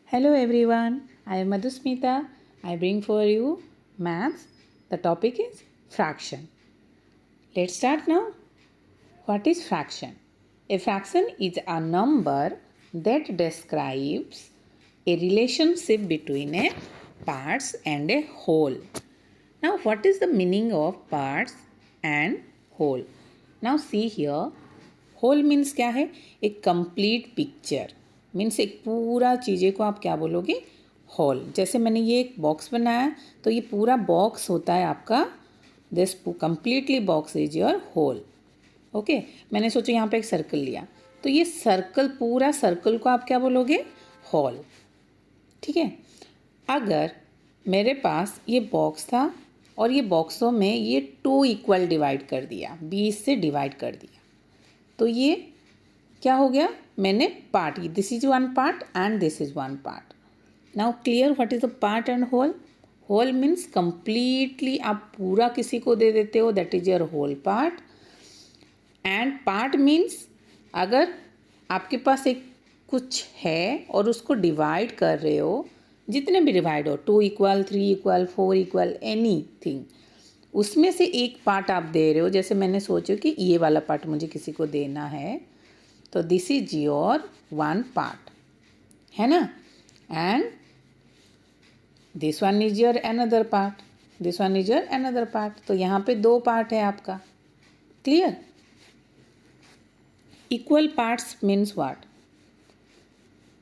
Hello everyone, I am Madhusmita. I bring for you maths. The topic is fraction. Let's start now. What is fraction? A fraction is a number that describes a relationship between a parts and a whole. Now, what is the meaning of parts and whole? Now, see here. Whole means क्या है? एक complete picture. Means एक पूरा चीज़ें को आप क्या बोलोगे? होल. जैसे मैंने ये एक बॉक्स बनाया तो ये पूरा बॉक्स होता है आपका. This completely box is your whole. Okay, मैंने सोचा यहाँ पे एक सर्कल लिया तो ये सर्कल, पूरा सर्कल को आप क्या बोलोगे? होल. ठीक है. अगर मेरे पास ये बॉक्स था और ये बॉक्सों में ये 2 इक्वल डिवाइड कर दिया, 20 से डिवाइड कर दिया, तो ये क्या हो गया? मैंने part, this is one part and this is one part. Now clear what is the part and whole? Whole means completely आप पूरा किसी को दे देते हो, that is your whole part. And part means अगर आपके पास एक कुछ है और उसको डिवाइड कर रहे हो, जितने भी डिवाइड हो, 2 equal, 3 equal, 4 equal, any thing, उसमें से एक पार्ट आप दे रहे हो. जैसे मैंने सोचा कि ये वाला पार्ट मुझे किसी को देना है, तो this is your one part, है ना. And this one is your another part, this one is your another part. तो यहाँ पे 2 पार्ट है आपका. Clear? Equal parts means what?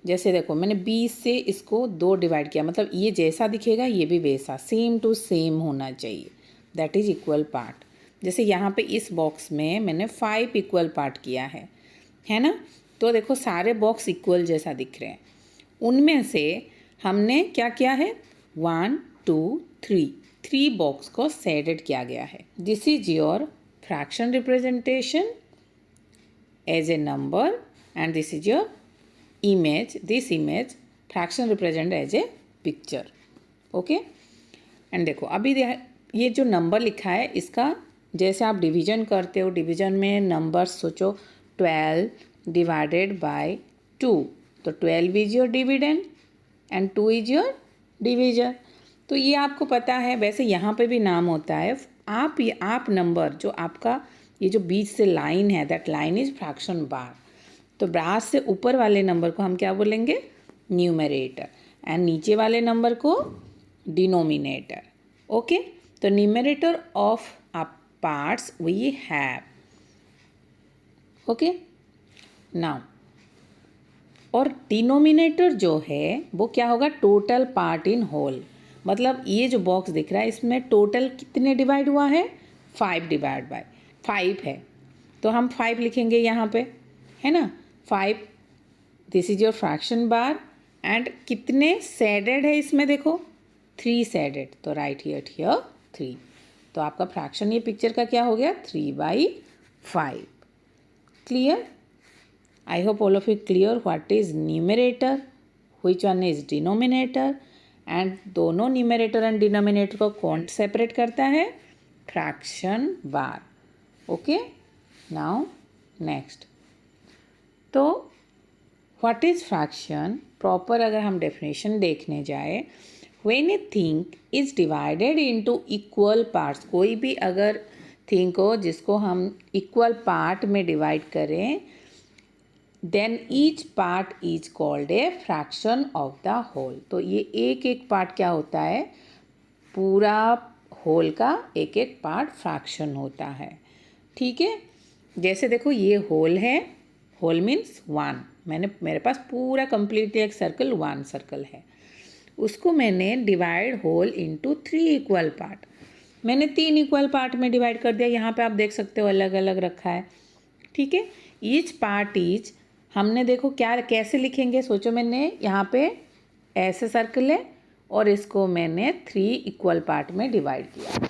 जैसे देखो, मैंने 20 से इसको 2 डिवाइड किया, मतलब ये जैसा दिखेगा ये भी वैसा, सेम टू सेम होना चाहिए, दैट इज इक्वल पार्ट. जैसे यहाँ पे इस बॉक्स में मैंने 5 इक्वल पार्ट किया है ना. तो देखो सारे बॉक्स इक्वल जैसा दिख रहे हैं. उनमें से हमने क्या किया है? 1 2 3 बॉक्स को शेडेड किया गया है. This is your fraction representation as a number and this is your image. This image fraction represent as a picture. Okay. And देखो अभी ये जो नंबर लिखा है इसका जैसे आप डिवीजन करते हो, डिवीजन में नंबर्स सोचो, 12 डिवाइडेड बाय 2, तो 12 is your dividend and 2 is your divisor. तो ये आपको पता है. वैसे यहाँ पे भी नाम होता है. आप नंबर जो आपका ये जो बीच से लाइन है, दैट लाइन इज फ्रैक्शन बार. तो ब्रास से ऊपर वाले नंबर को हम क्या बोलेंगे? न्यूमरेटर. एंड नीचे वाले नंबर को डिनोमिनेटर. ओके. तो numerator of a parts we have. Okay. Now और डिनोमिनेटर जो है वो क्या होगा? Total part in whole. मतलब ये जो बॉक्स दिख रहा है इसमें टोटल कितने डिवाइड हुआ है? 5 डिवाइड बाय 5 है. तो हम 5 लिखेंगे यहाँ पे, है ना. 5, this is your fraction bar. And कितने शेडेड है इसमें? देखो 3 शेडेड, तो राइट हियर 3. तो आपका फ्रैक्शन ये पिक्चर का क्या हो गया? 3/5. Clear? I hope all of you clear what is numerator, which one is denominator. And दोनों न्यूमरेटर एंड डिनोमिनेटर को कौन सेपरेट करता है? Fraction bar. Okay. Now next. तो व्हाट इज़ फ्रैक्शन? प्रॉपर अगर हम डेफिनेशन देखने जाए, when a thing is divided into equal parts, कोई भी अगर थिंग हो जिसको हम इक्वल पार्ट में डिवाइड करें, then each part is called a fraction of the whole. तो ये एक एक पार्ट क्या होता है? पूरा होल का एक एक पार्ट फ्रैक्शन होता है. ठीक है. जैसे देखो ये होल है, होल मीन्स 1. मेरे पास पूरा कंप्लीटली एक सर्कल, 1 सर्कल है. उसको मैंने divide whole into 3 equal part. मैंने 3 इक्वल पार्ट में डिवाइड कर दिया. यहाँ पे आप देख सकते हो अलग अलग रखा है. ठीक है. ईच पार्ट इज, हमने देखो क्या कैसे लिखेंगे? सोचो मैंने यहाँ पे ऐसे सर्कल है और इसको मैंने 3 इक्वल पार्ट में डिवाइड किया.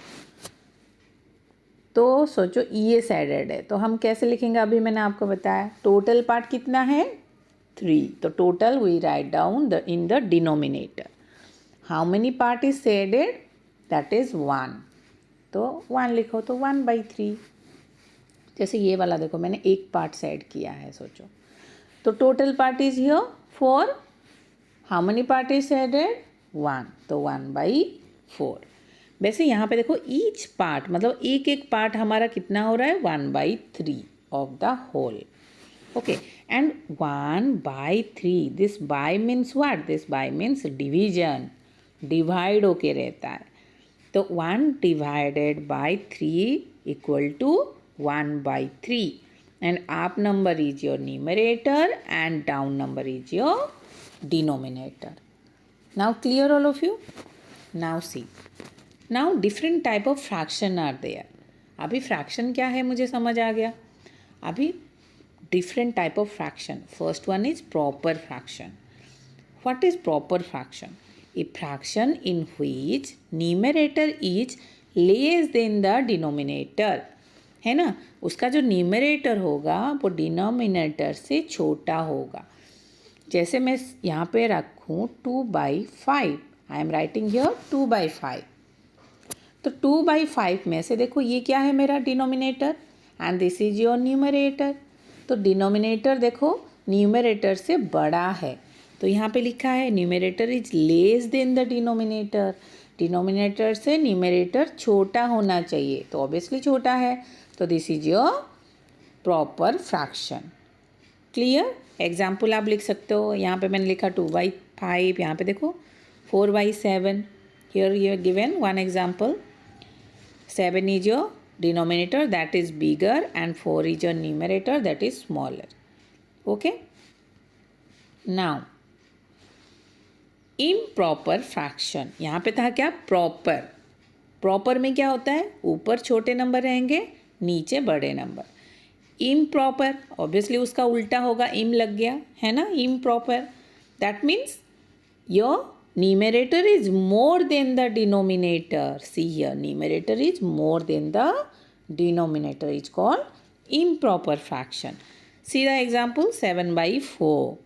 तो सोचो ये शेडेड है, तो हम कैसे लिखेंगे? अभी मैंने आपको बताया टोटल पार्ट कितना है? 3. तो total we write down in the denominator. How many part is shaded? That is 1. तो 1 लिखो, तो 1/3. जैसे ये वाला देखो, मैंने एक पार्ट से ऐड किया है, सोचो। तो total part is here 4. How many part is added? 1. तो 1/4. वैसे यहाँ पे देखो ईच पार्ट मतलब एक एक पार्ट हमारा कितना हो रहा है? 1/3 of the whole. Okay, and 1/3, this by means what? This by means division. Divide होके रहता है. तो 1 divided by 3 equal to 1/3. And up number is your numerator and down number is your denominator. Now clear all of you? Now see. Now different type of fraction are there. अभी fraction क्या है मुझे समझ आ गया. अभी different type of fraction. First one is proper fraction. What is proper fraction? A fraction in which numerator is less than the denominator. है ना, उसका जो न्यूमरेटर होगा वो डिनोमिनेटर से छोटा होगा. जैसे मैं यहाँ पे रखूँ 2/5. I am writing here 2/5. तो 2/5 में से देखो ये क्या है मेरा denominator and this is your numerator. तो डिनोमिनेटर देखो न्यूमरेटर से बड़ा है, तो यहाँ पे लिखा है numerator is less than the denominator. Denominator से न्यूमरेटर छोटा होना चाहिए, तो ऑब्वियसली छोटा है, तो this is your proper fraction. Clear? Example आप लिख सकते हो. यहाँ पे मैंने लिखा 2/5. यहाँ पे देखो 4/7. Here you given one example. 7 is your denominator, that is bigger, and 4 is your numerator, that is smaller. Okay? Now, improper fraction. यहाँ पे था क्या? प्रॉपर. प्रॉपर में क्या होता है? ऊपर छोटे नंबर रहेंगे, नीचे बड़े नंबर. इम्प्रॉपर ऑब्वियसली उसका उल्टा होगा, इम लग गया है ना. Improper that means your numerator is more than the denominator. See here, numerator is more than the denominator. It's called improper fraction. See the example 7/4.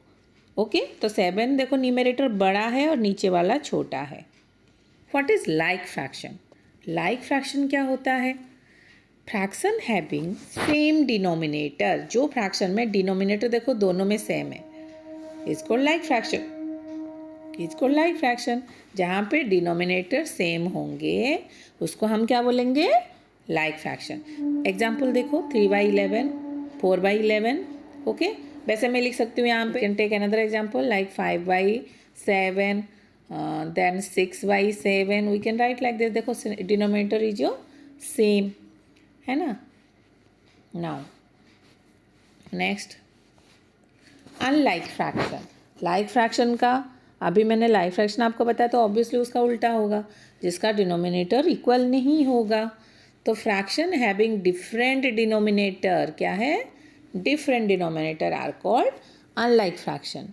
Okay, तो 7 देखो न्यूमरेटर बड़ा है और नीचे वाला छोटा है. What is like fraction? Like fraction क्या होता है? Fraction having same denominator. जो फ्रैक्शन में डिनोमिनेटर देखो दोनों में सेम है, इसको लाइक फ्रैक्शन. इसको लाइक फ्रैक्शन. जहाँ पे डिनोमिनेटर सेम होंगे उसको हम क्या बोलेंगे? Like fraction. एग्जाम्पल देखो 3/11, 4/11. ओके, वैसे मैं लिख सकती हूँ यहाँ पे. Can take another example like 5/7, then 6/7. We can write like this. देखो डिनोमिनेटर इज योर सेम, है ना. Now next unlike fraction. Like fraction का अभी मैंने लाइक फ्रैक्शन आपको बताया, तो ऑब्वियसली उसका उल्टा होगा जिसका डिनोमिनेटर इक्वल नहीं होगा. तो फ्रैक्शन हैविंग डिफरेंट डिनोमिनेटर क्या है? Different denominator are called unlike fraction.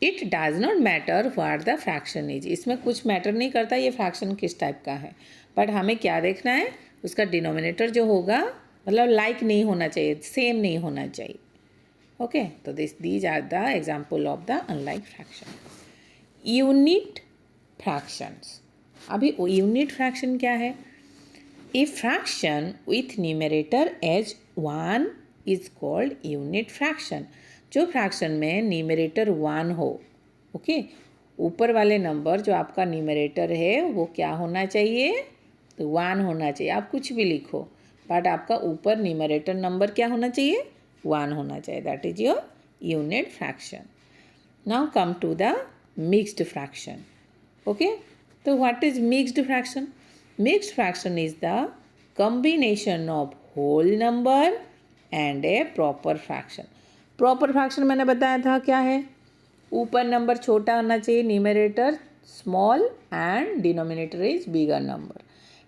It does not matter what the fraction is. इसमें कुछ मैटर नहीं करता ये फ्रैक्शन किस टाइप का है, बट हमें क्या देखना है? उसका डिनोमिनेटर जो होगा मतलब लाइक नहीं होना चाहिए, सेम नहीं होना चाहिए. ओके, तो these are the example of the unlike fraction. Unit fractions. अभी यूनिट फ्रैक्शन क्या है? A fraction with numerator as 1 is called unit fraction. जो फ्रैक्शन में न्यूमरेटर 1 हो, ओके, ऊपर वाले नंबर जो आपका न्यूमरेटर है वो क्या होना चाहिए? तो 1 होना चाहिए. आप कुछ भी लिखो, बट आपका ऊपर न्यूमरेटर नंबर क्या होना चाहिए? 1 होना चाहिए. That is your unit fraction. Now come to the mixed fraction. Okay, so what is mixed fraction? Mixed fraction is the combination of whole number and a proper fraction. Proper fraction मैंने बताया था क्या है? ऊपर number छोटा होना चाहिए, numerator small and denominator is bigger number.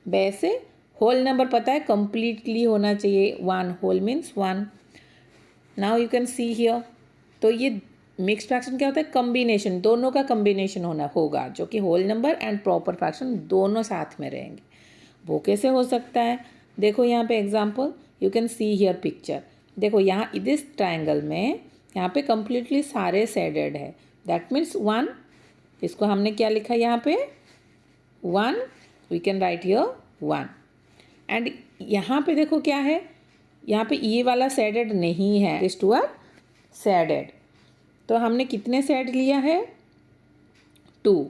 वैसे होल नंबर पता है कंप्लीटली होना चाहिए. 1 whole means 1. Now you can see here. तो ये मिक्स्ड फ्रैक्शन क्या होता है? कम्बिनेशन, दोनों का कम्बिनेशन होगा जो कि whole number and proper fraction दोनों साथ में रहेंगे. वो कैसे हो सकता है? देखो यहाँ पे example, you can see here picture. देखो यहाँ इस ट्रायंगल में यहाँ पे कम्प्लीटली सारे शेडेड है, दैट मीन्स 1. इसको हमने क्या लिखा यहाँ पे? 1. We can write here 1. एंड यहाँ पे देखो क्या है? यहाँ पे ये वाला सेडेड नहीं है, दिस टू आर सेडेड। तो हमने कितने सेड लिया है 2,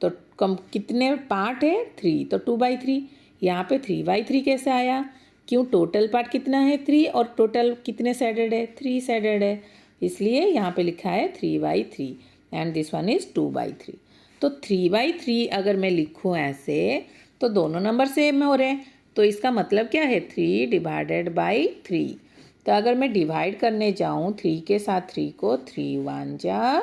तो कम कितने पार्ट है 3, तो 2/3। यहाँ पे 3/3 कैसे आया, क्यों, टोटल पार्ट कितना है 3 और टोटल कितने सेडेड है 3 सेडेड है, इसलिए यहाँ पे लिखा है 3/3 एंड दिस वन इज़ 2/3। तो 3/3 अगर मैं लिखूँ ऐसे तो दोनों नंबर सेम हो रहे हैं, तो इसका मतलब क्या है 3/3। तो अगर मैं डिवाइड करने जाऊँ 3 के साथ 3 को, 3 1 जा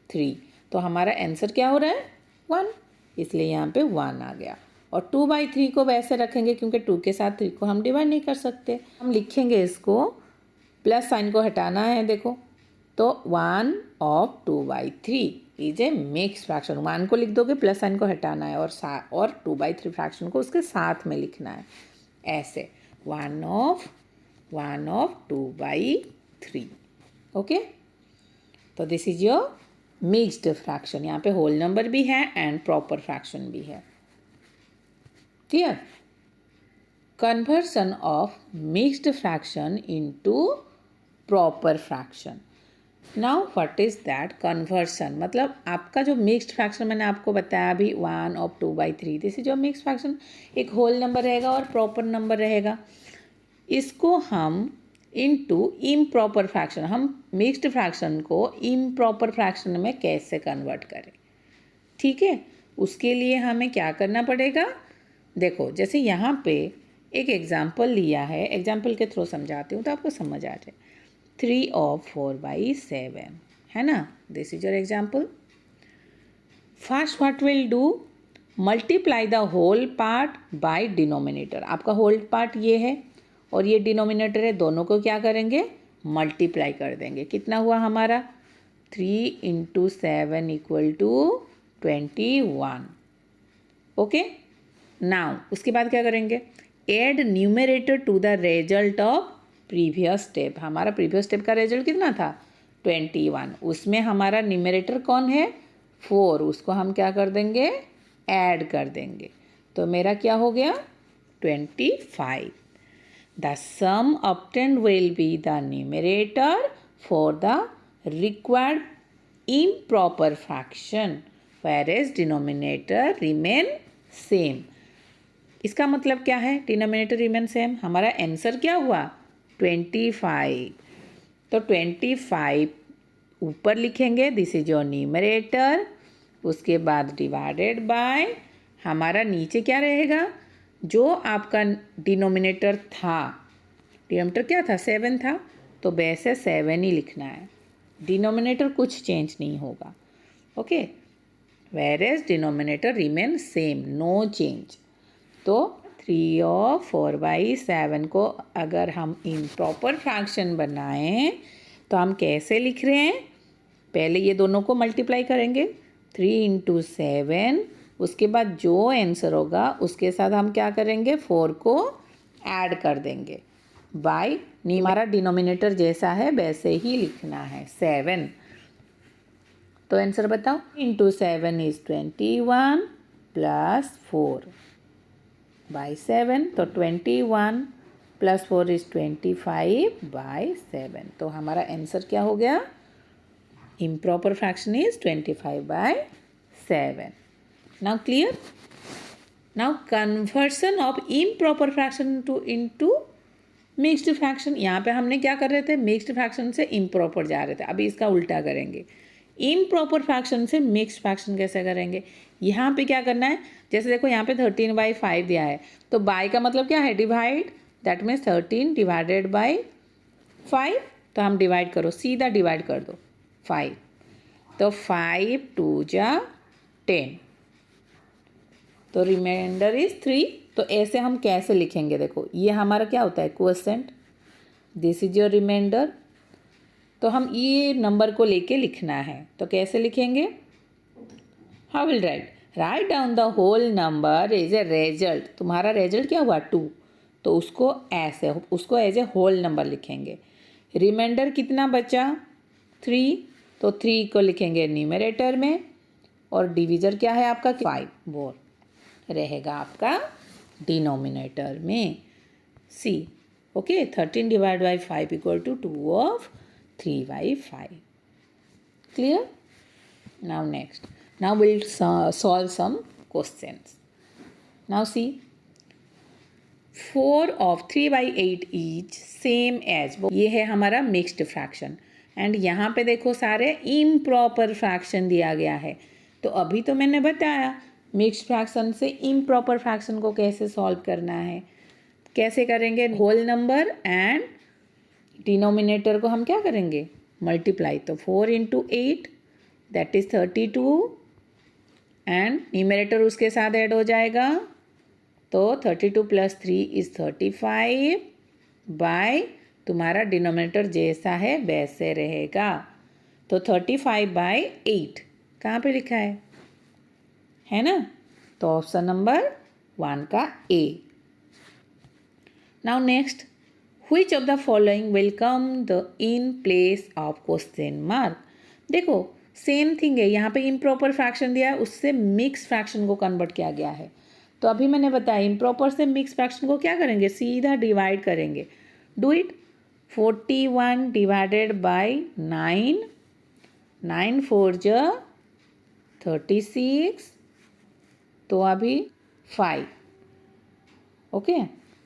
3, तो हमारा आंसर क्या हो रहा है 1, इसलिए यहाँ पे 1 आ गया। और 2/3 को वैसे रखेंगे क्योंकि 2 के साथ 3 को हम डिवाइड नहीं कर सकते, हम लिखेंगे इसको, प्लस साइन को हटाना है देखो, तो 1 of 2/3 is a mix fraction. 1 को लिख दोगे, प्लस साइन को हटाना है और 2/3 फ्रैक्शन को उसके साथ में लिखना है ऐसे, 1 ऑफ 2/3। ओके, तो this is your mixed fraction. यहाँ पे होल नंबर भी है एंड प्रॉपर फ्रैक्शन भी है। Clear? Conversion of mixed fraction into proper fraction. Now what is that conversion, मतलब आपका जो मिक्स्ड फ्रैक्शन मैंने आपको बताया अभी 1 ऑफ 2/3, दिस इज जो मिक्स्ड फ्रैक्शन, एक होल नंबर रहेगा और प्रॉपर नंबर रहेगा। इसको हम इनटू इम्प्रॉपर फ्रैक्शन, हम मिक्स्ड फ्रैक्शन को इम्प्रॉपर फ्रैक्शन में कैसे कन्वर्ट करें, ठीक है, उसके लिए हमें क्या करना पड़ेगा। देखो जैसे यहाँ पे एक एग्जाम्पल लिया है, एग्जाम्पल के थ्रू समझाती हूँ तो आपको समझ आ जाए। 3 ऑफ 4/7 है ना, this is your example. First what will do, multiply the whole part by denominator. आपका होल पार्ट ये है और ये डिनोमिनेटर है, दोनों को क्या करेंगे मल्टीप्लाई कर देंगे। कितना हुआ हमारा 3 × 7 = 21। ओके, नाउ उसके बाद क्या करेंगे, add numerator to the result of previous step. हमारा प्रीवियस स्टेप का रिजल्ट कितना था 21, उसमें हमारा न्यूमरेटर कौन है 4, उसको हम क्या कर देंगे ऐड कर देंगे, तो मेरा क्या हो गया 25। The sum obtained will be the numerator for the required improper fraction whereas denominator remain same। इसका मतलब क्या है, डिनोमिनेटर रिमेन सेम, हमारा आंसर क्या हुआ 25। तो 25 ऊपर लिखेंगे, दिस इज योर न्यूमरेटर, उसके बाद डिवाइडेड बाय, हमारा नीचे क्या रहेगा, जो आपका डिनोमिनेटर था, डिनोमिनेटर क्या था 7 था, तो वैसे 7 ही लिखना है, डिनोमिनेटर कुछ चेंज नहीं होगा। Okay, whereas denominator remain same, no change. तो 3 ऑफ 4/7 को अगर हम इम्प्रॉपर फ्रैक्शन बनाएं तो हम कैसे लिख रहे हैं, पहले ये दोनों को मल्टीप्लाई करेंगे 3 × 7, उसके बाद जो आंसर होगा उसके साथ हम क्या करेंगे 4 को ऐड कर देंगे बाय, हमारा डिनोमिनेटर जैसा है वैसे ही लिखना है 7। तो आंसर बताओ, × 7 = 21 + 4/7, तो 21 + 4 = 25/7। तो हमारा आंसर क्या हो गया, improper fraction is 25/7। Now clear. Now conversion of improper fraction into mixed fraction. यहाँ पे हमने क्या कर रहे थे, मिक्स्ड फ्रैक्शन से इम्प्रॉपर जा रहे थे, अभी इसका उल्टा करेंगे, इम्प्रॉपर फ्रैक्शन से मिक्स्ड फ्रैक्शन कैसे करेंगे। यहाँ पे क्या करना है, जैसे देखो यहाँ पे 13/5 दिया है, तो बाय का मतलब क्या है डिवाइड, दैट मीन्स 13 / 5, तो हम डिवाइड करो, सीधा डिवाइड कर दो 5, तो 5 2 जा 10, तो रिमाइंडर इज 3। तो ऐसे हम कैसे लिखेंगे, देखो ये हमारा क्या होता है quotient, this is your reminder, तो हम ये नंबर को लेके लिखना है, तो कैसे लिखेंगे, how will write down the whole number is a result. तुम्हारा रिजल्ट क्या हुआ 2, तो उसको ऐसे, उसको एज ए होल नंबर लिखेंगे। रिमाइंडर कितना बचा 3, तो 3 को लिखेंगे न्यूमरेटर में और डिविजर क्या है आपका 5, वो रहेगा आपका डिनोमिनेटर में। सी Okay, 13 divided by 5 equal to 2 of 3 by 5. Clear? Now next. Now we'll solve some questions. Now see. 4 of 3 by 8 each same as, ये है हमारा मिक्स्ड फ्रैक्शन. एंड यहाँ पे देखो सारे इम्प्रॉपर फ्रैक्शन दिया गया है. तो अभी तो मैंने बताया मिक्स्ड फ्रैक्शन से इम्प्रॉपर फ्रैक्शन को कैसे सॉल्व करना है. कैसे करेंगे? होल नंबर एंड डिनोमिनेटर को हम क्या करेंगे? मल्टीप्लाई. तो 4 into 8 that is 32 and numerator उसके साथ ऐड हो जाएगा. तो 32 प्लस 3 इज़ 35 बाय तुम्हारा डिनोमिनेटर जैसा है वैसे रहेगा. तो 35 बाय 8 कहाँ पे लिखा है ना? तो ऑप्शन नंबर 1 का A. Now next, which of the following will come the in place of question mark. देखो सेम थिंग है, यहाँ पे इम्प्रॉपर फ्रैक्शन दिया है, उससे मिक्स फ्रैक्शन को कन्वर्ट किया गया है. तो अभी मैंने बताया इम्प्रॉपर से मिक्स फ्रैक्शन को क्या करेंगे? सीधा डिवाइड करेंगे. Do it. 41 डिवाइडेड बाय 9, 9 4 जा 36, तो अभी 5. ओके,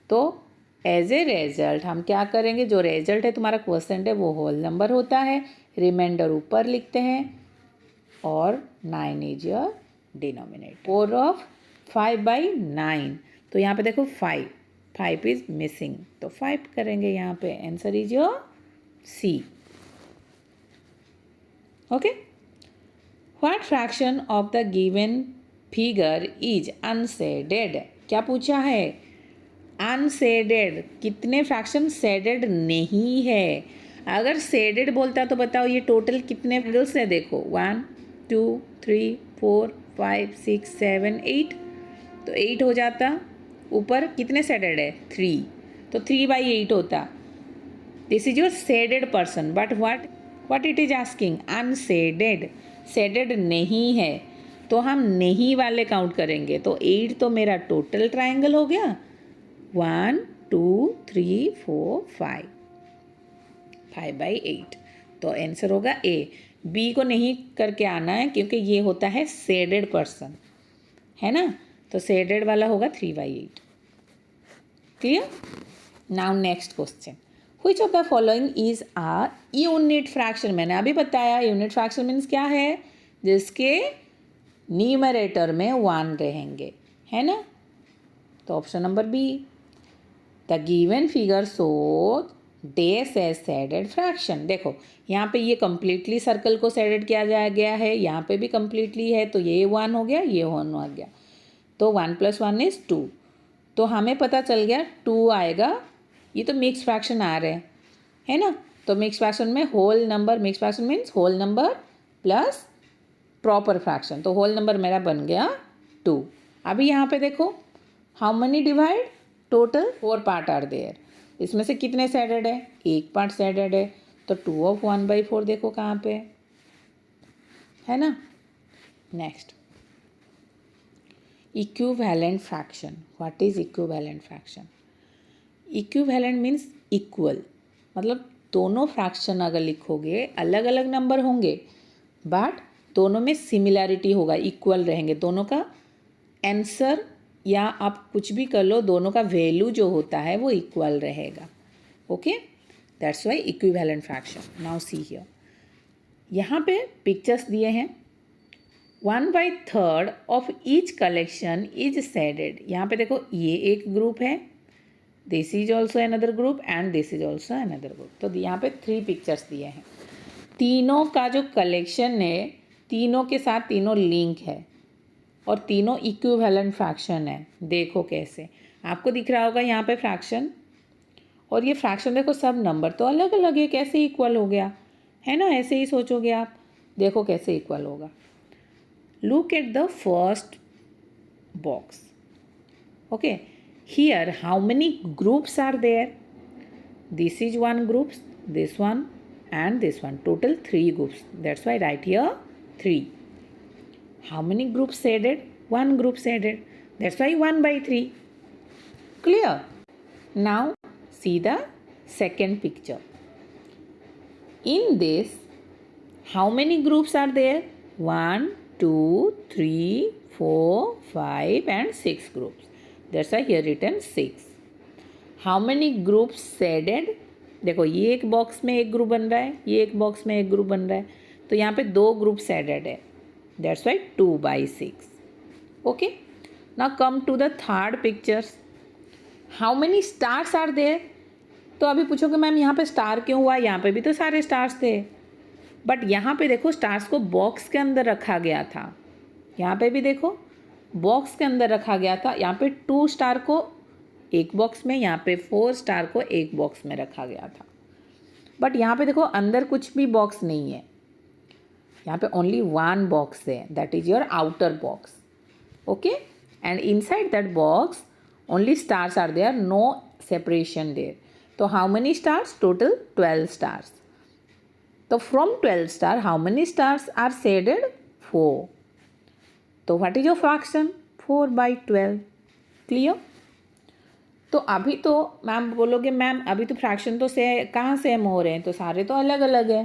तो एज ए रिजल्ट हम क्या करेंगे? जो रिजल्ट है तुम्हारा क्वोशेंट है वो होल नंबर होता है, रिमाइंडर ऊपर लिखते हैं और 9 is your denominator. 4 of 5 by 9, तो यहाँ पे देखो 5 इज मिसिंग, तो 5 करेंगे यहाँ पे. Answer is your C. Okay. What fraction of the given figure is unshaded. क्या पूछा है? अनसेडेड. कितने फ्रैक्शन सेडेड नहीं है? अगर सेडेड बोलता तो बताओ ये टोटल कितने फिगर्स है? देखो 1 2 3 4 5 6 7 8, तो 8 हो जाता. ऊपर कितने सेडेड है? 3, तो 3 बाई 8 होता. This is your shaded person. But what it is asking? Unseeded. Shaded नहीं है, तो हम नहीं वाले काउंट करेंगे. तो 8 तो मेरा टोटल ट्राइंगल हो गया. 1 2 3 4 5 बाई 8, तो आंसर होगा ए. बी को नहीं करके आना है क्योंकि ये होता है सेडेड पर्सन, है ना? तो सेडेड वाला होगा 3 by 8. Clear? Now next question. Which of the following is a unit fraction. मैंने अभी बताया यूनिट फ्रैक्शन मीन्स क्या है? जिसके न्यूमरेटर में 1 रहेंगे, है ना? तो option number B. The given figure शो डेस एज सेडेड फ्रैक्शन. देखो यहाँ पे ये कम्प्लीटली सर्कल को सेडेड किया गया है, यहाँ पे भी कम्प्लीटली है, तो ये 1 हो गया, ये 1 हो गया. तो 1 + 1 इज 2. तो हमें पता चल गया 2 आएगा. ये तो मिक्स फ्रैक्शन आ रहे हैं, है ना? तो मिक्स फ्रैक्शन में whole number, mix fraction means whole number plus proper fraction. तो होल नंबर मेरा बन गया 2. अभी यहाँ पे देखो how many divide? Total 4 part are there. इसमें से कितने सेडेड है? एक पार्ट सेडेड है. तो 2 ऑफ 1 बाई 4 देखो कहाँ पे है ना? Next, equivalent fraction. What is equivalent fraction? Equivalent means equal. मतलब दोनों फ्रैक्शन अगर लिखोगे अलग अलग नंबर होंगे बट दोनों में सिमिलैरिटी होगा, इक्वल रहेंगे. दोनों का आंसर या आप कुछ भी कर लो, दोनों का वैल्यू जो होता है वो इक्वल रहेगा. Okay, that's why equivalent fraction. Now see here, यहाँ पे पिक्चर्स दिए हैं. 1/3 of each collection is shaded. यहाँ पे देखो ये एक ग्रुप है, this is also another group and this is also another group. तो यहाँ पे 3 पिक्चर्स दिए हैं. तीनों का जो कलेक्शन है, तीनों के साथ तीनों लिंक है और तीनों इक्विवेलेंट फ्रैक्शन है. देखो कैसे आपको दिख रहा होगा यहाँ पे फ्रैक्शन, और ये फ्रैक्शन देखो सब नंबर तो अलग अलग है, कैसे इक्वल हो गया, है ना? ऐसे ही सोचोगे आप. देखो कैसे इक्वल होगा. Look at the first box. Okay, here how many groups are there? This is 1 group, this one and this one. Total 3 groups. That's why write here 3. How many groups shaded? 1 group shaded. That's why 1/3. Clear? Now See the second picture. In this, how many groups are there? 1, 2, 3, 4, 5 and 6 groups. That's why here written 6. How many groups shaded? देखो ये एक box में एक group बन रहा है, ये एक बॉक्स में एक ग्रुप बन रहा है, तो यहाँ पे 2 ग्रुप shaded है. That's why 2/6. Okay. Now come to the third pictures. How many stars are there? तो अभी पूछोगे मैम यहाँ पे स्टार क्यों हुआ? यहाँ पे भी तो सारे स्टार्स थे, बट यहाँ पे देखो स्टार्स को बॉक्स के अंदर रखा गया था. यहाँ पे भी देखो बॉक्स के अंदर रखा गया था. यहाँ पे 2 स्टार को एक बॉक्स में, यहाँ पे 4 स्टार को एक बॉक्स में रखा गया था. बट यहाँ पे देखो अंदर कुछ भी बॉक्स नहीं है. यहाँ पे ओनली 1 बॉक्स है, that is your outer box. Okay, and inside that box only stars are there, no separation there. तो how many stars? Total 12 stars. तो from 12 star how many stars are shaded? 4. तो what is your fraction? 4/12. Clear? तो अभी तो ma'am बोलोगे ma'am अभी तो fraction तो कहाँ सेम हो रहे हैं, तो सारे तो अलग अलग है.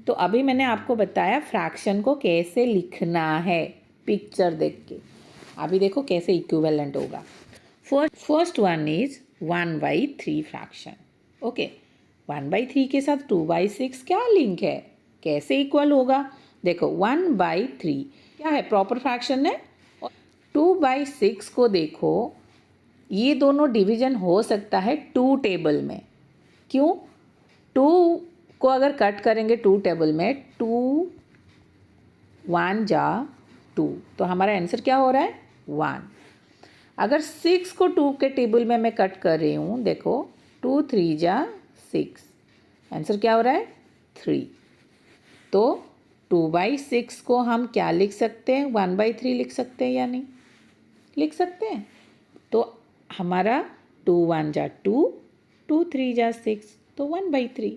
तो अभी मैंने आपको बताया फ्रैक्शन को कैसे लिखना है पिक्चर देख के. अभी देखो कैसे इक्विवेलेंट होगा. First one is 1/3 fraction. Okay, 1/3 के साथ 2/6 क्या लिंक है, कैसे इक्वल होगा? देखो 1/3 क्या है? प्रॉपर फ्रैक्शन है. 2/6 को देखो, ये दोनों डिवीजन हो सकता है 2 टेबल में. क्यों? 2 को अगर कट करेंगे 2 टेबल में, 2 1 जा 2, तो हमारा आंसर क्या हो रहा है? 1. अगर 6 को 2 के टेबल में मैं कट कर रही हूँ, देखो 2 3 जा 6, आंसर क्या हो रहा है? 3. तो 2/6 को हम क्या लिख सकते हैं? 1/3 लिख सकते हैं या नहीं? लिख सकते हैं. तो हमारा 2 1 जा 2, 2 3 जा 6, तो 1/3.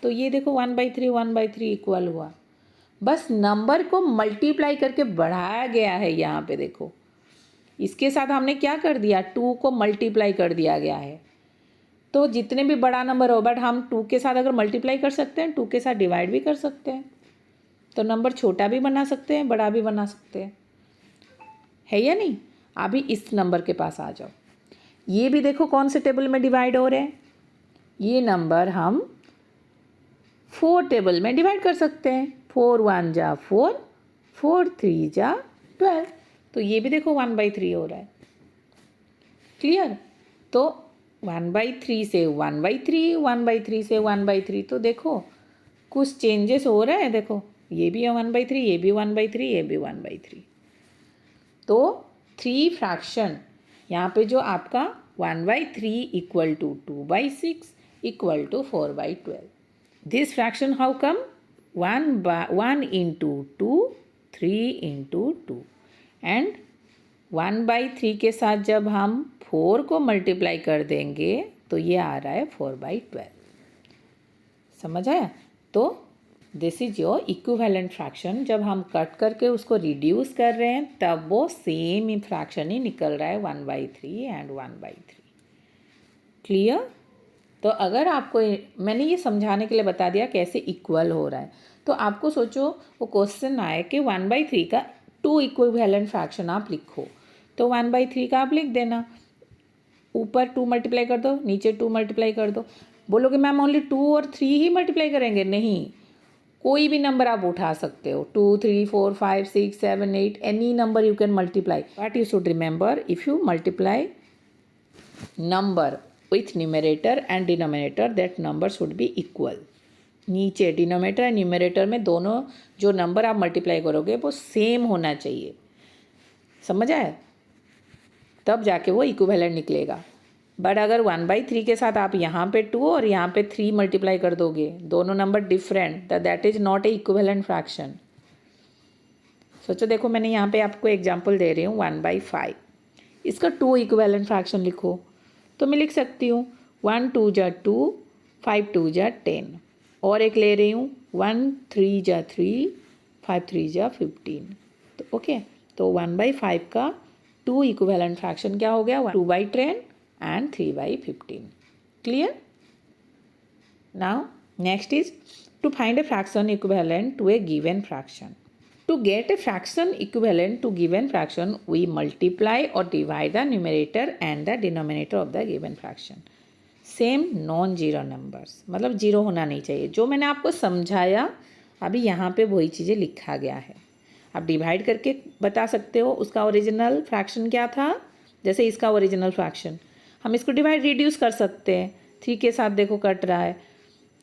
तो ये देखो 1/3 इक्वल हुआ. बस नंबर को मल्टीप्लाई करके बढ़ाया गया है. यहाँ पे देखो इसके साथ हमने क्या कर दिया? 2 को मल्टीप्लाई कर दिया गया है. तो जितने भी बड़ा नंबर हो, बट हम 2 के साथ अगर मल्टीप्लाई कर सकते हैं, 2 के साथ डिवाइड भी कर सकते हैं, तो नंबर छोटा भी बना सकते हैं, बड़ा भी बना सकते हैं, है या नहीं? अभी इस नंबर के पास आ जाओ. ये भी देखो कौन से टेबल में डिवाइड हो रहे हैं. ये नंबर हम 4 टेबल में डिवाइड कर सकते हैं. 4 1 जा 4, 4 3 जा 12. तो ये भी देखो 1/3 हो रहा है. क्लियर? तो 1/3 से 1/3, 1/3 से 1/3, तो देखो कुछ चेंजेस हो रहे हैं. देखो ये भी है 1/3, ये भी 1/3, ये भी 1/3. तो 3 फ्रैक्शन यहाँ पे जो आपका 1/3 equal to 2/6 equal to 4/12. This fraction how come? 1 into 2, 3 into 2. And 1/3 के साथ जब हम 4 को मल्टीप्लाई कर देंगे तो ये आ रहा है 4/12. समझ आया? तो this is your equivalent fraction. जब हम कट करके उसको रिड्यूस कर रहे हैं तब वो सेम फ्रैक्शन ही निकल रहा है 1/3 एंड 1/3. क्लियर? तो अगर आपको मैंने ये समझाने के लिए बता दिया कैसे इक्वल हो रहा है, तो आपको सोचो वो क्वेश्चन आए कि 1/3 का 2 इक्विवेलेंट फ्रैक्शन आप लिखो, तो 1/3 का आप लिख देना. ऊपर 2 मल्टीप्लाई कर दो, नीचे 2 मल्टीप्लाई कर दो. बोलोगे मैम ओनली 2 और 3 ही मल्टीप्लाई करेंगे? नहीं, कोई भी नंबर आप उठा सकते हो. 2 3 4 5 6 7 8 any number you can multiply. But you should remember if you multiply number with numerator and denominator, that number should be equal. नीचे डिनोमिनेटर एंड न्यूमरेटर में दोनों जो नंबर आप मल्टीप्लाई करोगे वो सेम होना चाहिए. समझ आया? तब जाके वो इक्विवेलेंट निकलेगा. बट अगर 1/3 के साथ आप यहाँ पे 2 और यहाँ पे 3 मल्टीप्लाई कर दोगे, दोनों number different, that is not a equivalent fraction. सोचो, देखो मैंने यहाँ पे आपको एग्जांपल दे रही हूँ 1/5. इसका 2 इक्विवेलेंट फ्रैक्शन लिखो. तो मैं लिख सकती हूँ 1 2 जा 2, 5 2 जा 10. और एक ले रही हूँ 1 3 जा 3, 5 3 जा 15. तो ओके, तो 1/5 का 2 इक्विवेलेंट फ्रैक्शन क्या हो गया? 2/10 and 3/15. Clear? Now, next is to find a fraction equivalent to a given fraction. To get a fraction equivalent to given fraction, we multiply or divide the numerator and the denominator of the given fraction. Same non zero numbers, मतलब zero होना नहीं चाहिए. जो मैंने आपको समझाया अभी यहाँ पे वही चीज़ें लिखा गया है. आप डिवाइड करके बता सकते हो उसका ओरिजिनल फ्रैक्शन क्या था. जैसे इसका ओरिजिनल फ्रैक्शन हम इसको डिवाइड रिड्यूस कर सकते हैं. 3 के साथ देखो कट रहा है,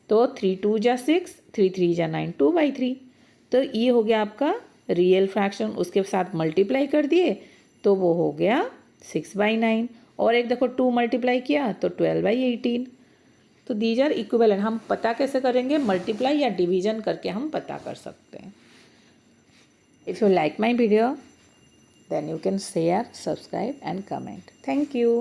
तो 3 2 जा 6, 3 3 जा 9, 2/3. तो ये हो गया आपका रियल फ्रैक्शन. उसके साथ मल्टीप्लाई कर दिए तो वो हो गया 6/9. और एक देखो 2 मल्टीप्लाई किया तो 12/18. तो दीज आर इक्विवेलेंट. हम पता कैसे करेंगे, मल्टीप्लाई या डिवीजन करके हम पता कर सकते हैं. If you like my video then you can share, subscribe and comment. Thank you.